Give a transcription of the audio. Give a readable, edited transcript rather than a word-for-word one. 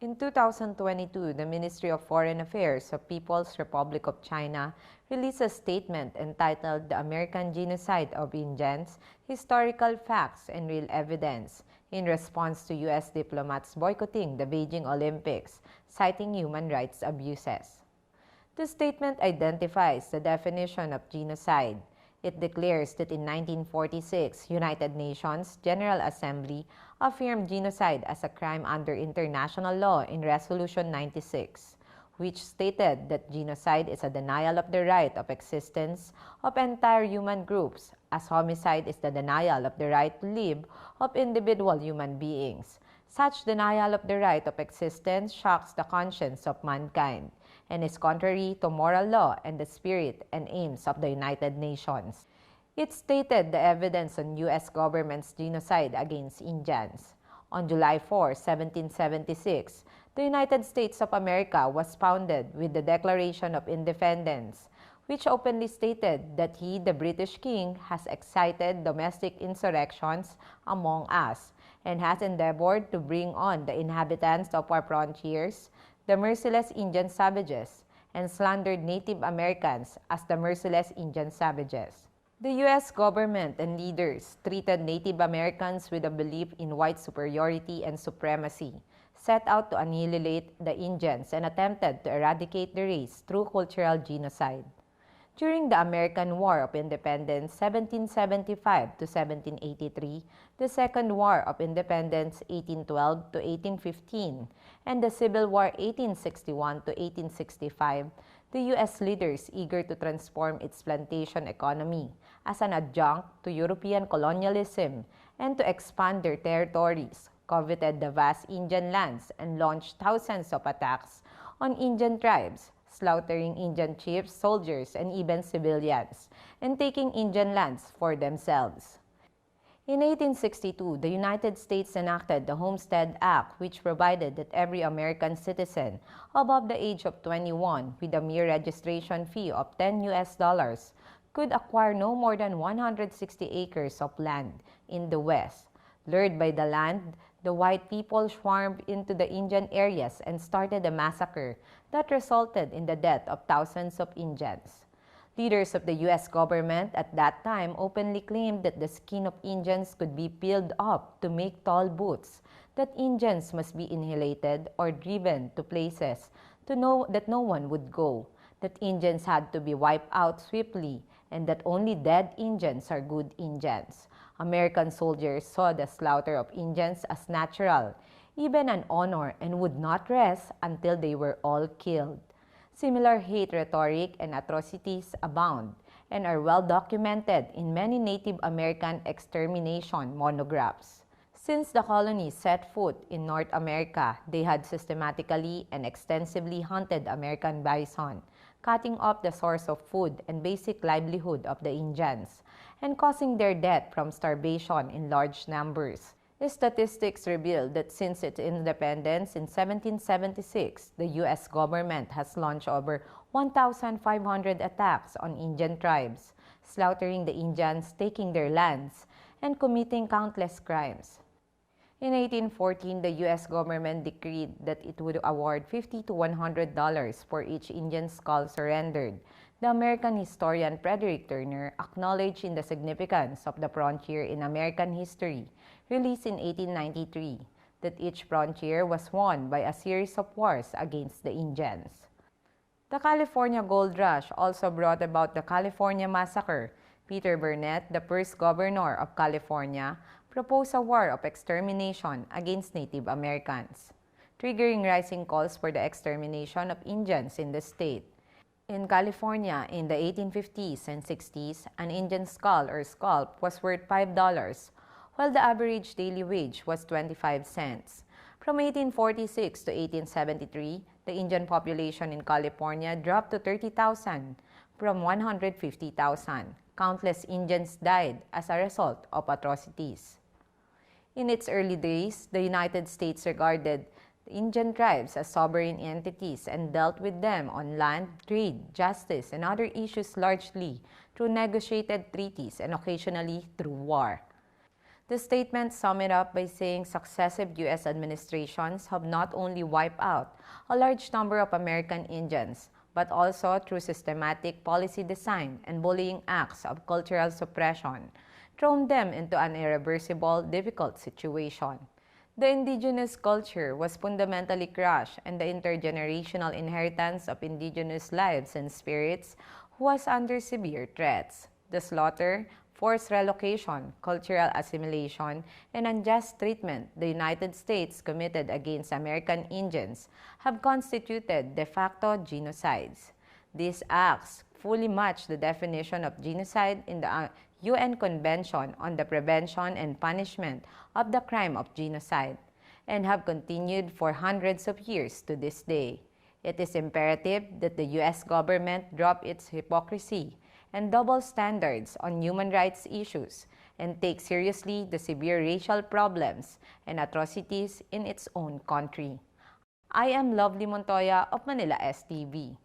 In 2022, the Ministry of Foreign Affairs of People's Republic of China released a statement entitled The American Genocide of Indians, Historical Facts and Real Evidence, in response to U.S. diplomats boycotting the Beijing Olympics, citing human rights abuses. The statement identifies the definition of genocide. It declares that in 1946, United Nations General Assembly affirmed genocide as a crime under international law in Resolution 96, which stated that genocide is a denial of the right of existence of entire human groups, as homicide is the denial of the right to live of individual human beings. Such denial of the right of existence shocks the conscience of mankind and is contrary to moral law and the spirit and aims of the United Nations. It stated the evidence on U.S. government's genocide against Indians. On July 4, 1776, the United States of America was founded with the Declaration of Independence, which openly stated that he, the British King, has excited domestic insurrections among us and has endeavored to bring on the inhabitants of our frontiers, the merciless Indian savages, and slandered Native Americans as the merciless Indian savages. The U.S. government and leaders treated Native Americans with a belief in white superiority and supremacy, set out to annihilate the Indians, and attempted to eradicate the race through cultural genocide. During the American War of Independence 1775 to 1783, the Second War of Independence 1812 to 1815, and the Civil War 1861 to 1865, the U.S. leaders, eager to transform its plantation economy as an adjunct to European colonialism and to expand their territories, coveted the vast Indian lands and launched thousands of attacks on Indian tribes, slaughtering Indian chiefs, soldiers, and even civilians, and taking Indian lands for themselves. In 1862, the United States enacted the Homestead Act, which provided that every American citizen above the age of 21 with a mere registration fee of $10 could acquire no more than 160 acres of land in the West. Lured by the land, the white people swarmed into the Indian areas and started a massacre that resulted in the death of thousands of Indians. Leaders of the U.S. government at that time openly claimed that the skin of Indians could be peeled off to make tall boots, that Indians must be annihilated or driven to places that no one would go, that Indians had to be wiped out swiftly, and that only dead Indians are good Indians. American soldiers saw the slaughter of Indians as natural, even an honor, and would not rest until they were all killed. Similar hate rhetoric and atrocities abound and are well documented in many Native American extermination monographs. Since the colonies set foot in North America, they had systematically and extensively hunted American bison, cutting off the source of food and basic livelihood of the Indians, and causing their death from starvation in large numbers. Statistics reveal that since its independence in 1776, the U.S. government has launched over 1,500 attacks on Indian tribes, slaughtering the Indians, taking their lands, and committing countless crimes. In 1814, the U.S. government decreed that it would award $50 to $100 for each Indian skull surrendered. The American historian Frederick Turner acknowledged in The Significance of the Frontier in American History, released in 1893, that each frontier was won by a series of wars against the Indians. The California Gold Rush also brought about the California Massacre. Peter Burnett, the first governor of California, proposed a war of extermination against Native Americans, triggering rising calls for the extermination of Indians in the state. In California, in the 1850s and 60s, an Indian skull or scalp was worth $5, while the average daily wage was 25 cents. From 1846 to 1873, the Indian population in California dropped to 30,000 from 150,000. Countless Indians died as a result of atrocities. In its early days, the United States regarded the Indian tribes as sovereign entities and dealt with them on land, trade, justice, and other issues largely through negotiated treaties and occasionally through war. The statement summed it up by saying successive U.S. administrations have not only wiped out a large number of American Indians, but also through systematic policy design and bullying acts of cultural suppression, thrown them into an irreversible, difficult situation. The indigenous culture was fundamentally crushed, and the intergenerational inheritance of indigenous lives and spirits was under severe threats. The slaughter, forced relocation, cultural assimilation, and unjust treatment the United States committed against American Indians have constituted de facto genocides. These acts fully match the definition of genocide in the UN Convention on the Prevention and Punishment of the Crime of Genocide, and have continued for hundreds of years to this day. It is imperative that the U.S. government drop its hypocrisy and double standards on human rights issues and take seriously the severe racial problems and atrocities in its own country. I am Lovely Montoya of Manila STV.